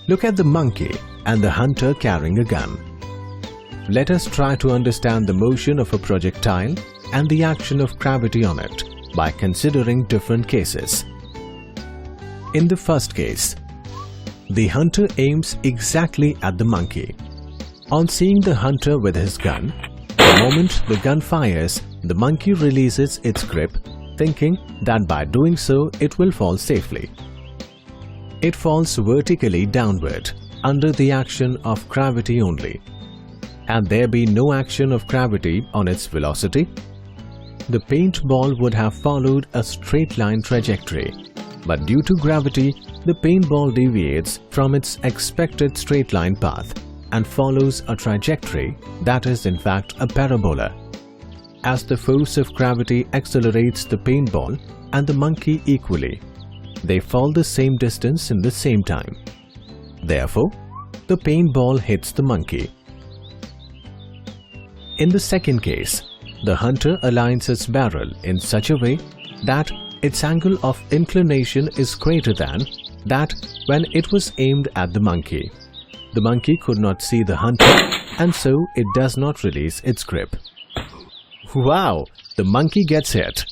Look at the monkey and the hunter carrying a gun. Let us try to understand the motion of a projectile and the action of gravity on it by considering different cases. In the first case, the hunter aims exactly at the monkey. On seeing the hunter with his gun, the moment the gun fires, the monkey releases its grip, thinking that by doing so it will fall safely. It falls vertically downward under the action of gravity only. Had there been no action of gravity on its velocity, the paintball would have followed a straight line trajectory. But due to gravity, the paintball deviates from its expected straight line path and follows a trajectory that is in fact a parabola. As the force of gravity accelerates the paintball and the monkey equally, they fall the same distance in the same time. Therefore, the paintball hits the monkey. In the second case, the hunter aligns its barrel in such a way that its angle of inclination is greater than that when it was aimed at the monkey. The monkey could not see the hunter and so it does not release its grip. Wow! The monkey gets hit.